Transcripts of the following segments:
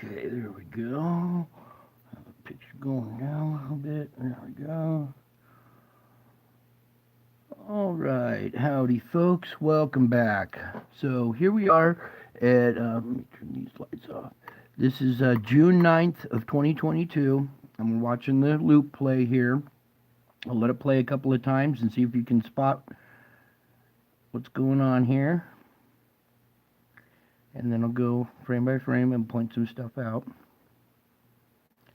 Okay, there we go. Have a picture going down a little bit. There we go. All right, howdy, folks. Welcome back. So here we are at. Let me turn these lights off. This is June 9th of 2022. I'm watching the loop play here. I'll let it play a couple of times and see if you can spot what's going on here. And then I'll go frame by frame and point some stuff out.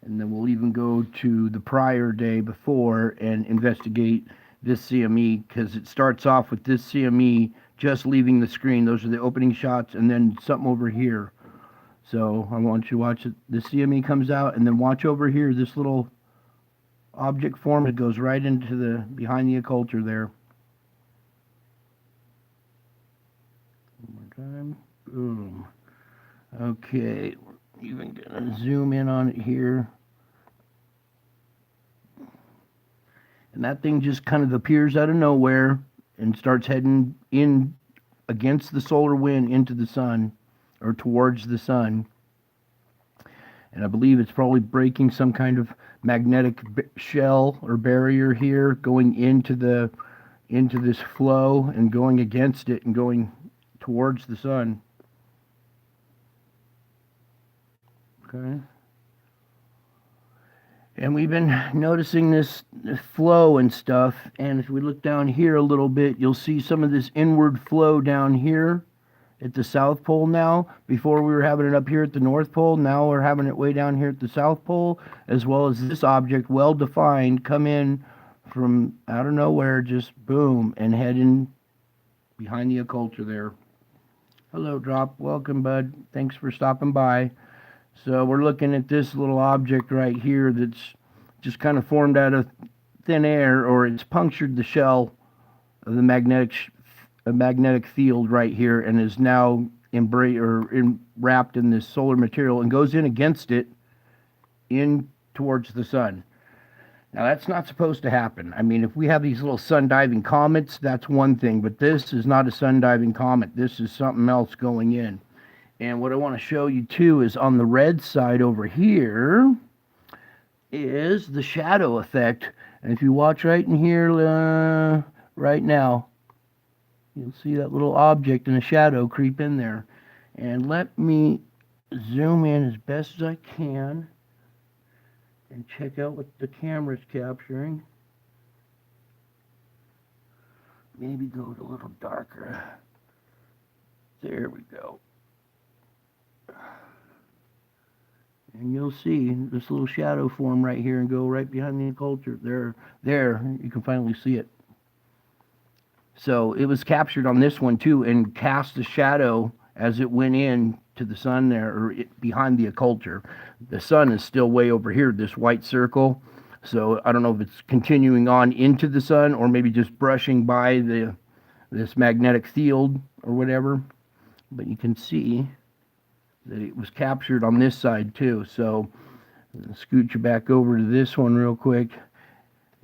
And then we'll even go to the prior day before and investigate this CME, because it starts off with this CME just leaving the screen. Those are the opening shots, and then something over here. So I want you to watch it. The CME comes out, and then watch over here, this little object form. It goes right into the behind the occulter there. One more time. Boom. Okay, we're even gonna zoom in on it here. And that thing just kind of appears out of nowhere and starts heading in against the solar wind into the sun, or towards the sun. And I believe it's probably breaking some kind of magnetic shell or barrier here, going into this flow and going against it and going towards the sun. Okay. And we've been noticing this flow and stuff, and if we look down here a little bit, you'll see some of this inward flow down here at the South Pole now. Before we were having it up here at the North Pole, now we're having it way down here at the South Pole, as well as this object, well defined, come in from out of nowhere, just boom, and head in behind the occulter there. Hello, Drop. Welcome, bud. Thanks for stopping by. So we're looking at this little object right here that's just kind of formed out of thin air, or it's punctured the shell of the magnetic field right here, and is now wrapped in this solar material and goes in against it, in towards the sun. Now that's not supposed to happen. I mean, if we have these little sun diving comets, that's one thing, but this is not a sun diving comet. This is something else going in. And what I want to show you too is on the red side over here is the shadow effect. And if you watch right in here right now, you'll see that little object and a shadow creep in there. And let me zoom in as best as I can and check out what the camera's capturing. Maybe go a little darker. There we go. And you'll see this little shadow form right here and go right behind the occulter. There, you can finally see it. So it was captured on this one too, and cast a shadow as it went in to the sun there, or behind the occulter. The sun is still way over here, this white circle. So I don't know if it's continuing on into the sun, or maybe just brushing by this magnetic field or whatever. But you can see that it was captured on this side too. So I'll scoot you back over to this one real quick,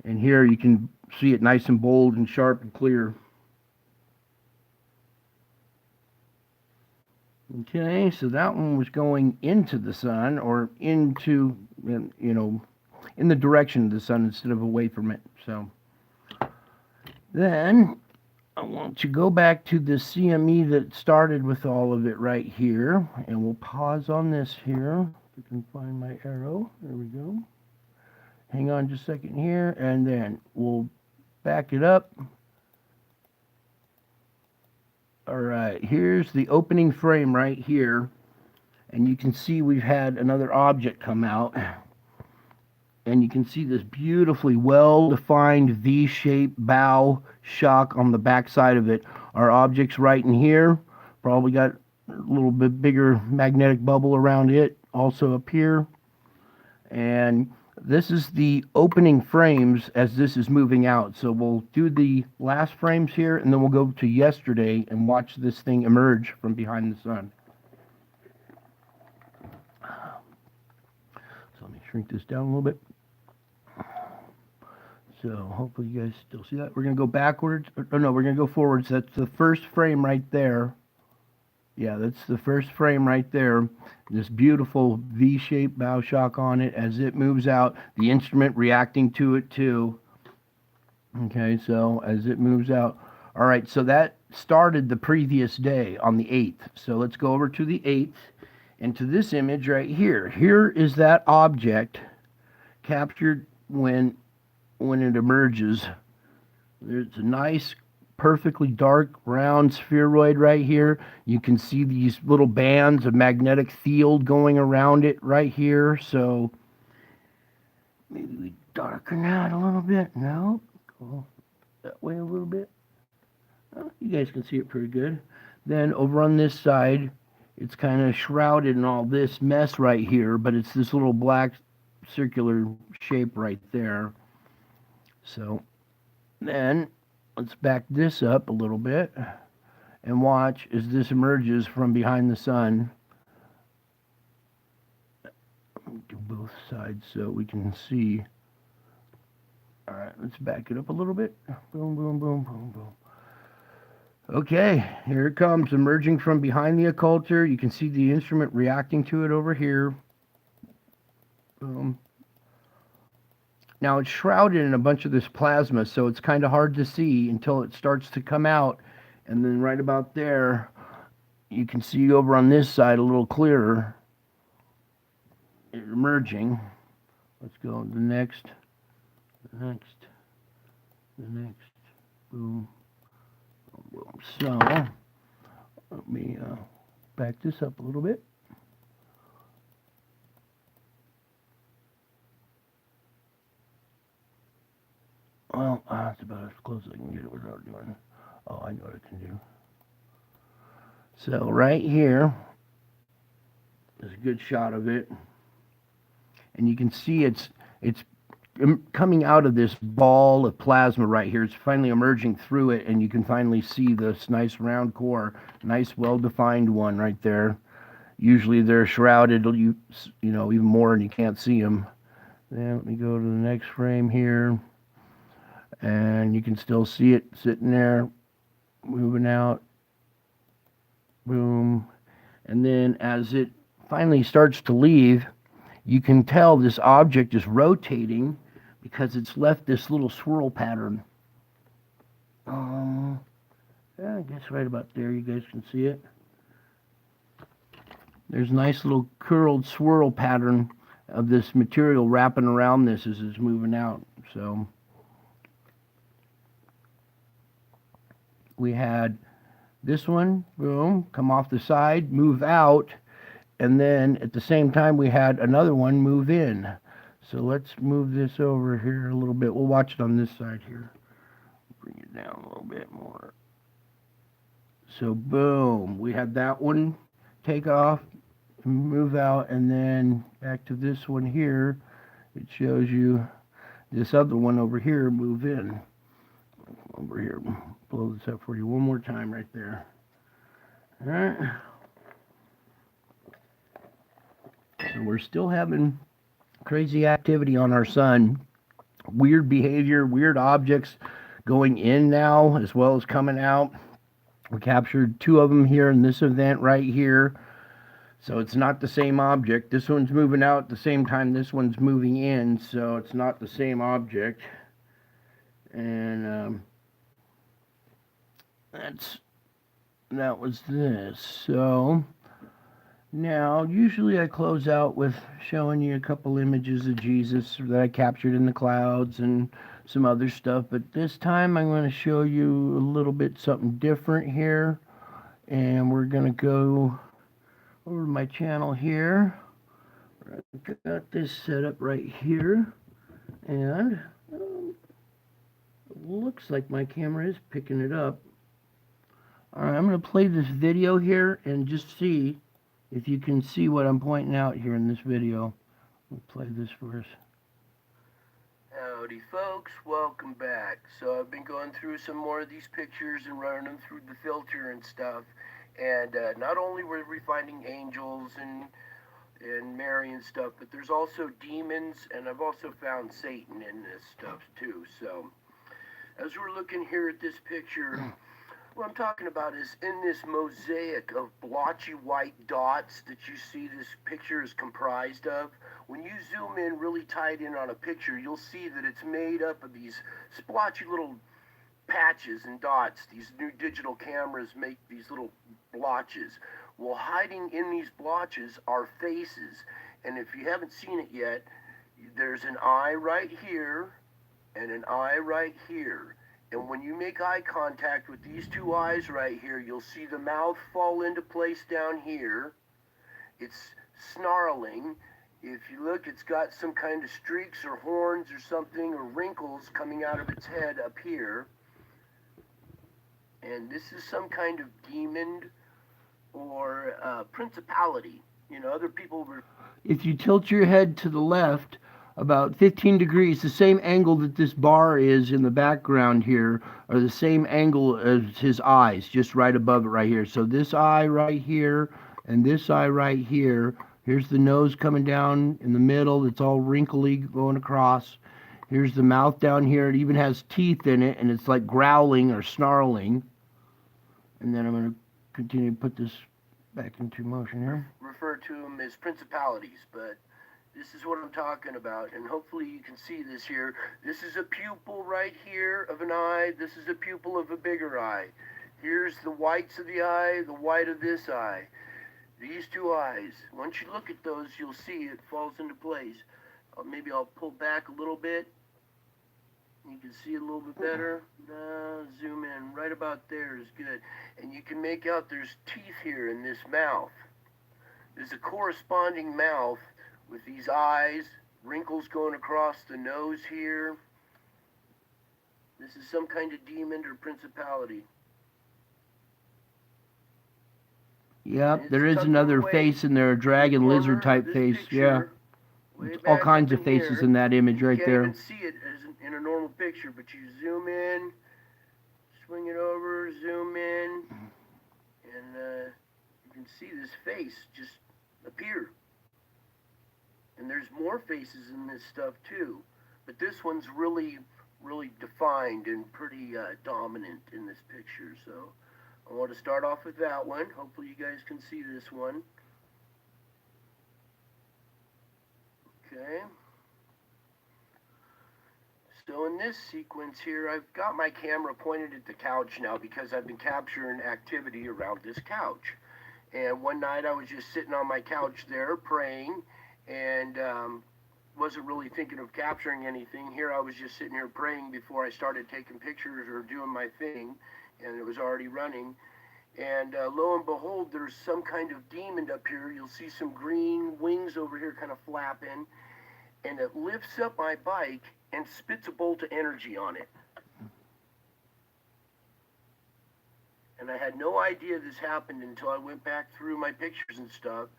and here you can see it nice and bold and sharp and clear. Okay, so that one was going into the sun, or into, in the direction of the sun instead of away from it. So then I want to go back to the CME that started with all of it right here, and we'll pause on this here. If I can find my arrow. There we go. Hang on just a second here, and then we'll back it up. All right, here's the opening frame right here, and you can see we've had another object come out. And you can see this beautifully well-defined V-shaped bow shock on the back side of it. Our object's right in here. Probably got a little bit bigger magnetic bubble around it, also up here. And this is the opening frames as this is moving out. So we'll do the last frames here, and then we'll go to yesterday and watch this thing emerge from behind the sun. So let me shrink this down a little bit. So hopefully you guys still see that. We're going to go backwards. Oh no, we're going to go forwards. That's the first frame right there. Yeah, that's the first frame right there. This beautiful V-shaped bow shock on it as it moves out. The instrument reacting to it too. Okay, so as it moves out. All right, so that started the previous day on the 8th. So let's go over to the 8th and to this image right here. Here is that object captured when it emerges. There's a nice, perfectly dark, round spheroid right here. You can see these little bands of magnetic field going around it right here. So maybe we darken that a little bit. No, go that way a little bit. Oh, you guys can see it pretty good. Then over on this side, it's kind of shrouded in all this mess right here, but it's this little black circular shape right there. So then let's back this up a little bit and watch as this emerges from behind the sun. Do both sides so we can see. All right, let's back it up a little bit. Boom, boom, boom, boom, boom. Okay, here it comes, emerging from behind the occulter. You can see the instrument reacting to it over here. Boom. Now it's shrouded in a bunch of this plasma, so it's kind of hard to see until it starts to come out. And then right about there, you can see over on this side a little clearer. It emerging. Let's go to the next, the next, the next. Boom. Boom. So, let me back this up a little bit. Well, that's about as close as I can get it without doing. Oh, I know what I can do. So right here is a good shot of it, and you can see it's coming out of this ball of plasma right here. It's finally emerging through it, and you can finally see this nice round core, nice well-defined one right there. Usually they're shrouded, you know, even more, and you can't see them. Then let me go to the next frame here, and you can still see it sitting there, moving out. Boom. And then as it finally starts to leave, you can tell this object is rotating because it's left this little swirl pattern. Yeah, I guess right about there you guys can see it. There's a nice little curled swirl pattern of this material wrapping around this as it's moving out. So we had this one, boom, come off the side, move out, and then at the same time we had another one move in. So let's move this over here a little bit. We'll watch it on this side here. Bring it down a little bit more. So boom, we had that one take off, move out, and then back to this one here. It shows you this other one over here move in. Over here, blow this up for you one more time right there. All right. So we're still having crazy activity on our sun. Weird behavior, weird objects going in now as well as coming out. We captured 2 of them here in this event right here. So it's not the same object. This one's moving out at the same time this one's moving in, so it's not the same object. And that was this. So now usually I close out with showing you a couple images of Jesus that I captured in the clouds and some other stuff, but this time I'm going to show you a little bit something different here, and we're going to go over to my channel here. I've got this set up right here, and it looks like my camera is picking it up. Alright, I'm going to play this video here and just see if you can see what I'm pointing out here in this video. Let me play this first. Howdy folks, welcome back. So I've been going through some more of these pictures and running them through the filter and stuff. And not only were we finding angels and Mary and stuff, but there's also demons, and I've also found Satan in this stuff too. So as we're looking here at this picture, What I'm talking about is in this mosaic of blotchy white dots that you see this picture is comprised of, when you zoom in really tight in on a picture, you'll see that it's made up of these splotchy little patches and dots. These new digital cameras make these little blotches. Well, hiding in these blotches are faces. And if you haven't seen it yet, there's an eye right here and an eye right here. And when you make eye contact with these two eyes right here, you'll see the mouth fall into place down here. It's snarling. If you look, it's got some kind of streaks or horns or something or wrinkles coming out of its head up here. And this is some kind of demon or principality. You know, other people were... If you tilt your head to the left about 15 degrees, the same angle that this bar is in the background here, are the same angle as his eyes, just right above it right here. So this eye right here and this eye right here, here's the nose coming down in the middle, it's all wrinkly going across. Here's the mouth down here, it even has teeth in it, and it's like growling or snarling. And then I'm going to continue to put this back into motion here. Refer to them as principalities, but this is what I'm talking about, and hopefully you can see this here. This is a pupil right here of an eye. This is a pupil of a bigger eye. Here's the whites of the eye, the white of this eye. These two eyes. Once you look at those, you'll see it falls into place. Maybe I'll pull back a little bit. You can see it a little bit better. Zoom in. Right about there is good. And you can make out there's teeth here in this mouth. There's a corresponding mouth with these eyes, wrinkles going across the nose here. This is some kind of demon or principality. Yep, there is another face in there, a dragon lizard type face. Yeah. All kinds of faces in that image right there. You can't even see it as in a normal picture, but you zoom in, swing it over, zoom in, and you can see this face just appear. And there's more faces in this stuff too, but this one's really defined and pretty dominant in this picture. So I want to start off with that one. Hopefully you guys can see this one. Okay. So in this sequence here, I've got my camera pointed at the couch now because I've been capturing activity around this couch. And one night I was just sitting on my couch there praying, and wasn't really thinking of capturing anything. Here I was just sitting here praying before I started taking pictures or doing my thing, and it was already running. And lo and behold, there's some kind of demon up here. You'll see some green wings over here kind of flapping, and it lifts up my bike and spits a bolt of energy on it. And I had no idea this happened until I went back through my pictures and stuff,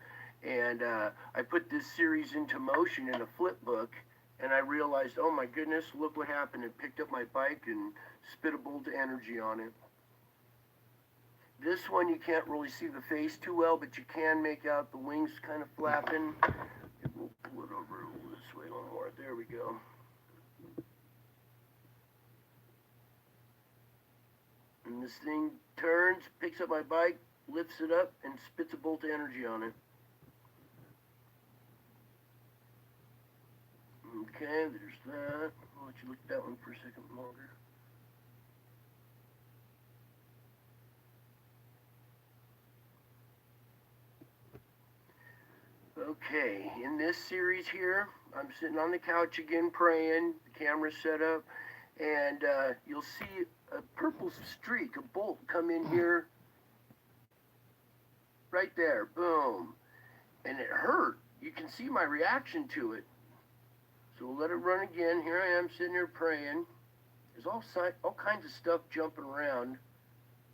and I put this series into motion in a flip book, and I realized, oh my goodness, look what happened. It picked up my bike and spit a bolt of energy on it. This one you can't really see the face too well, but you can make out the wings kind of flapping. We'll pull it over this way a little more. There we go. And this thing turns, picks up my bike, lifts it up, and spits a bolt of energy on it. Okay, there's that. I'll let you look at that one for a second longer. Okay, in this series here, I'm sitting on the couch again praying, the camera's set up, and you'll see a purple streak, a bolt come in here, right there, boom, and it hurt. You can see my reaction to it. So we'll let it run again. Here I am sitting here praying. There's all kinds of stuff jumping around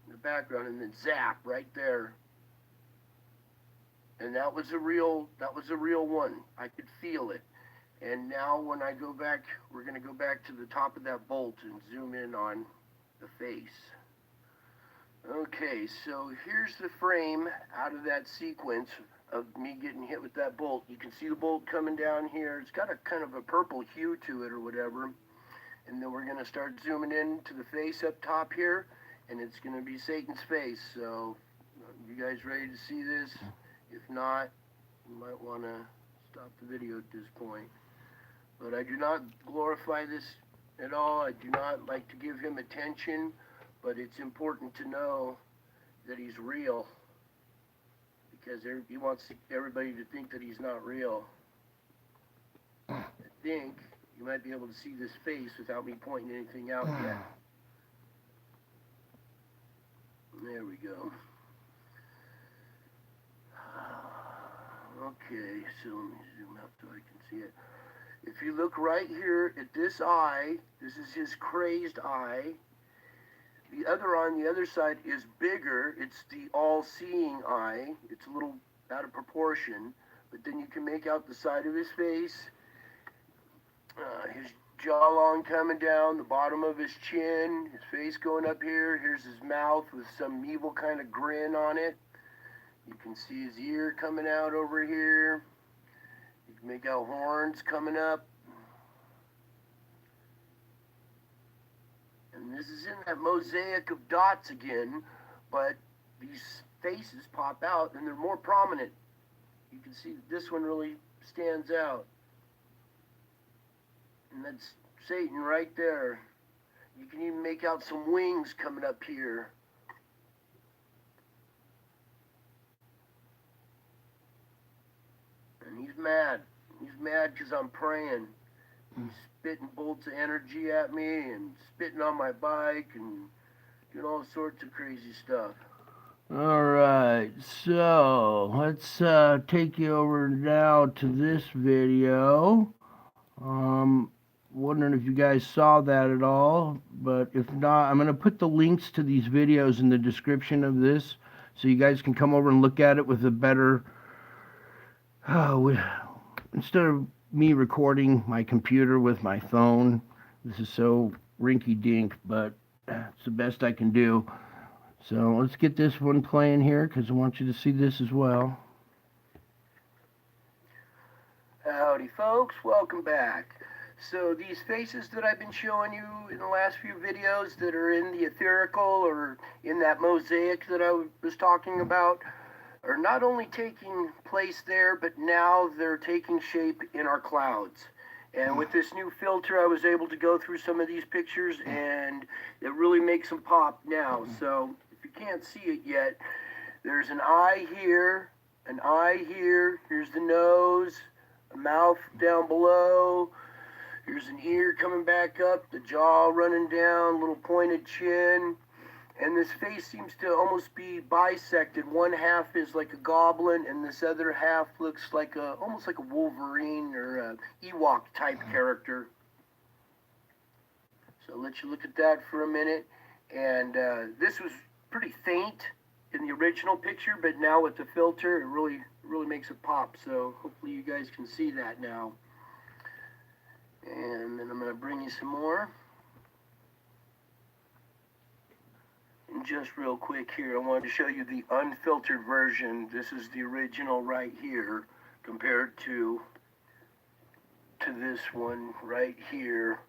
in the background, and then zap right there. And that was a real one. I could feel it. And now when I go back, we're going to go back to the top of that bolt and zoom in on the face. Okay, so here's the frame out of that sequence of me getting hit with that bolt. You can see the bolt coming down here. It's got a kind of a purple hue to it or whatever. And then we're going to start zooming in to the face up top here. and it's going to be Satan's face. So, you guys ready to see this? If not, you might want to stop the video at this point. But I do not glorify this at all. I do not like to give him attention, but it's important to know that he's real, because he wants everybody to think that he's not real. I think you might be able to see this face without me pointing anything out yet. There we go. Okay, so let me zoom out so I can see it. If you look right here at this eye, this is his crazed eye. The other on the other side is bigger. It's the all-seeing eye. It's a little out of proportion, but then you can make out the side of his face, his jawline coming down, the bottom of his chin, his face going up here. Here's his mouth with some evil kind of grin on it. You can see his ear coming out over here. You can make out horns coming up. And this is in that mosaic of dots again, but these faces pop out and they're more prominent. You can see that this one really stands out. And that's Satan right there. You can even make out some wings coming up here. And he's mad. He's mad because I'm praying. He's spitting bolts of energy at me and spitting on my bike and doing all sorts of crazy stuff. Alright, so let's take you over now to this video. Wondering if you guys saw that at all, but if not, I'm going to put the links to these videos in the description of this so you guys can come over and look at it with a better, instead of me recording my computer with my phone. This is so rinky-dink, but it's the best I can do. So let's get this one playing here because I want you to see this as well. Howdy folks, welcome back. So these faces that I've been showing you in the last few videos that are in the etherical or in that mosaic that I was talking about are not only taking place there, but now they're taking shape in our clouds. And with this new filter, I was able to go through some of these pictures and it really makes them pop now. So if you can't see it yet, there's an eye here, here's the nose, a mouth down below, here's an ear coming back up, the jaw running down, little pointed chin, and this face seems to almost be bisected. One half is like a goblin, and this other half looks like almost like a Wolverine or a Ewok type character. So I'll let you look at that for a minute. And this was pretty faint in the original picture, but now with the filter, it really makes it pop. So hopefully you guys can see that now. And then I'm going to bring you some more. And just real quick here, I wanted to show you the unfiltered version. This is the original right here compared to this one right here,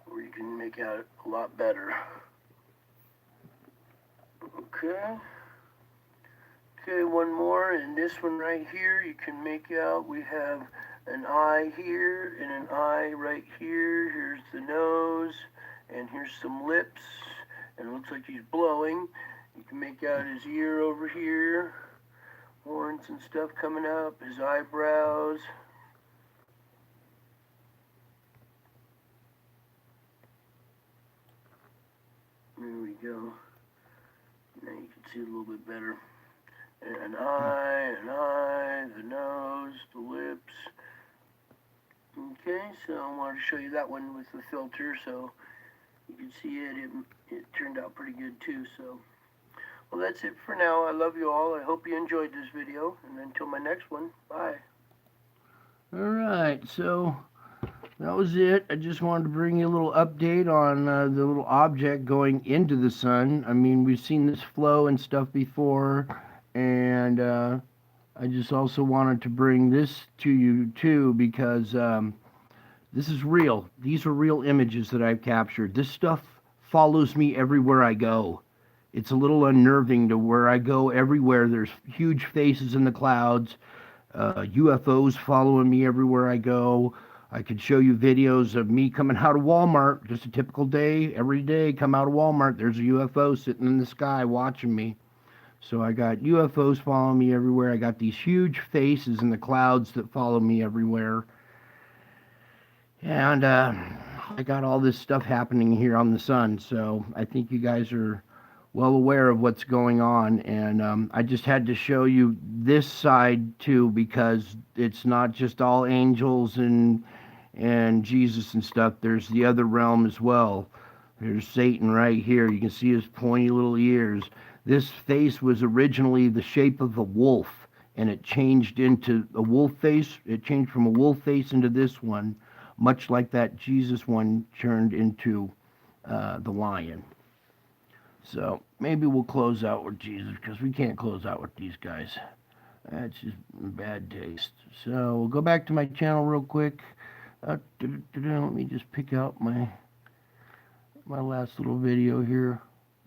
where you can make out a lot better. Okay, one more, and this one right here, you can make out we have an eye here and an eye right here. Here's the nose, and here's some lips, and it looks like he's blowing. You can make out his ear over here, horns and stuff coming up, his eyebrows. There we go. Now you can see a little bit better. An eye, the nose, the lips. Okay, so I wanted to show you that one with the filter, so you can see it turned out pretty good too. So, well, that's it for now. I love you all. I hope you enjoyed this video, and until my next one, bye. Alright, so that was it. I just wanted to bring you a little update on the little object going into the sun. I mean, we've seen this flow and stuff before, and I just also wanted to bring this to you too because this is real. These are real images that I've captured. This stuff follows me everywhere I go. it's a little unnerving to where I go everywhere. There's huge faces in the clouds, UFOs following me everywhere I go. I could show you videos of me coming out of Walmart, just a typical day, every day, come out of Walmart, there's a UFO sitting in the sky watching me. So I got UFOs following me everywhere. I got these huge faces in the clouds that follow me everywhere. And I got all this stuff happening here on the sun. So I think you guys are well aware of what's going on. And I just had to show you this side too, because it's not just all angels and Jesus and stuff. There's the other realm as well. There's Satan right here. You can see his pointy little ears. This face was originally the shape of a wolf, and it changed into a wolf face. It changed from a wolf face into this one, much like that Jesus one turned into the lion. So maybe we'll close out with Jesus, because we can't close out with these guys. That's just bad taste. So we'll go back to my channel real quick. Let me just pick out my last little video here.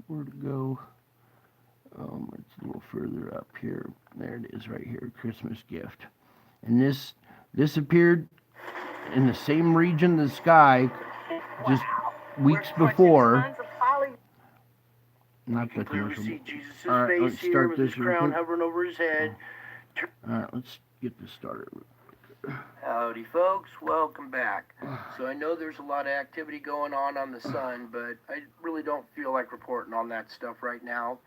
Where'd it go? It's a little further up here. There it is right here, Christmas gift. And this appeared in the same region of the sky just weeks before. Not the commercial. See Jesus' All right, face let's here start with this his real crown quick. hovering over his head. All right, let's get this started. Howdy, folks. Welcome back. So I know there's a lot of activity going on the sun, but I really don't feel like reporting on that stuff right now.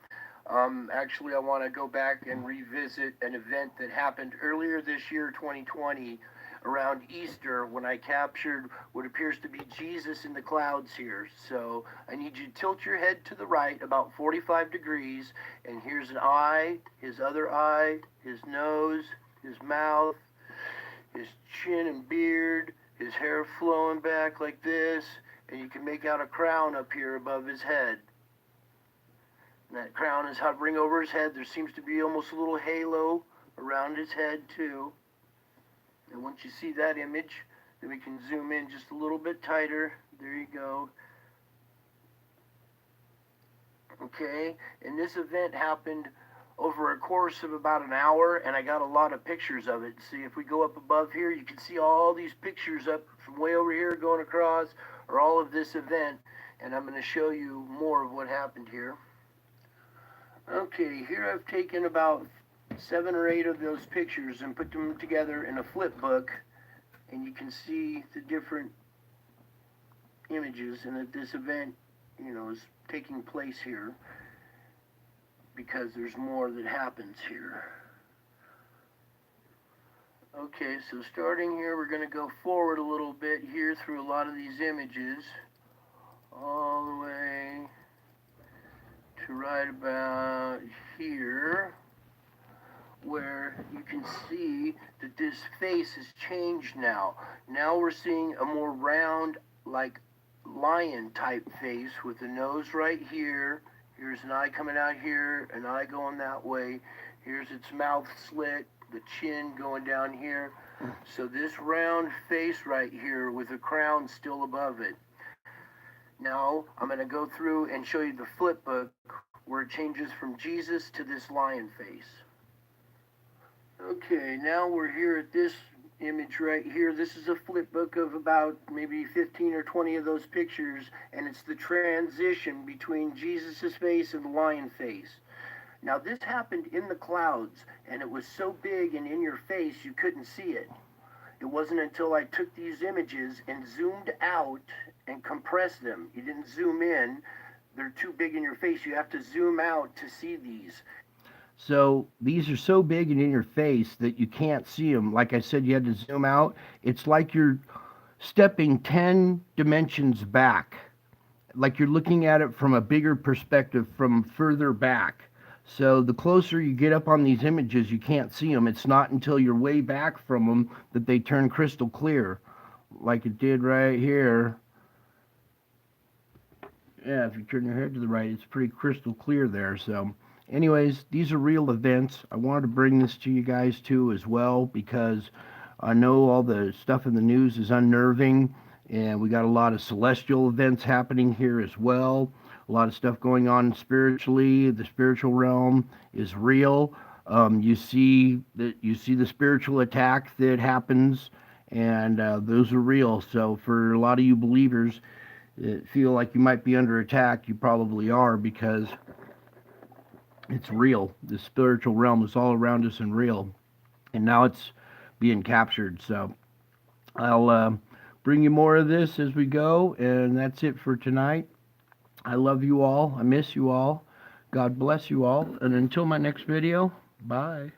Actually, I want to go back and revisit an event that happened earlier this year, 2020, around Easter, when I captured what appears to be Jesus in the clouds here. So I need you to tilt your head to the right about 45 degrees, and here's an eye, his other eye, his nose, his mouth, his chin and beard, his hair flowing back like this, and you can make out a crown up here above his head. And that crown is hovering over his head. There seems to be almost a little halo around his head too. And once you see that image, then we can zoom in just a little bit tighter. There you go. Okay, and this event happened over a course of about an hour, and I got a lot of pictures of it. See, if we go up above here, you can see all these pictures up from way over here going across, or all of this event, and I'm going to show you more of what happened here. Okay, here I've taken about 7 or 8 of those pictures and put them together in a flip book, and you can see the different images, and that this event, is taking place here, because there's more that happens here. Okay, so starting here, we're going to go forward a little bit here through a lot of these images, all the way to right about here, where you can see that this face has changed now. Now we're seeing a more round, like lion type face with the nose right here. Here's an eye coming out here, an eye going that way. Here's its mouth slit, the chin going down here. So this round face right here with a crown still above it. Now I'm going to go through and show you the flip book where it changes from Jesus to this lion face. Okay, now we're here at this image right here. This is a flip book of about maybe 15 or 20 of those pictures, and it's the transition between Jesus's face and the lion face. Now this happened in the clouds, and it was so big and in your face you couldn't see it. It wasn't until I took these images and zoomed out and compressed them. You didn't zoom in. They're too big in your face. You have to zoom out to see these. So these are so big and in your face that you can't see them. Like I said, you had to zoom out. It's like you're stepping 10 dimensions back, like you're looking at it from a bigger perspective from further back. So the closer you get up on these images, you can't see them. It's not until you're way back from them that they turn crystal clear, like it did right here. Yeah, if you turn your head to the right, it's pretty crystal clear there. So anyways, these are real events. I wanted to bring this to you guys too as well, because I know all the stuff in the news is unnerving, and we got a lot of celestial events happening here as well. a lot of stuff going on spiritually. The spiritual realm is real. You see the spiritual attack that happens, and those are real. So for a lot of you believers that feel like you might be under attack, you probably are, because it's real. The spiritual realm is all around us and real, and now it's being captured. So I'll bring you more of this as we go, and that's it for tonight. I love you all. I miss you all. God bless you all. And until my next video, bye.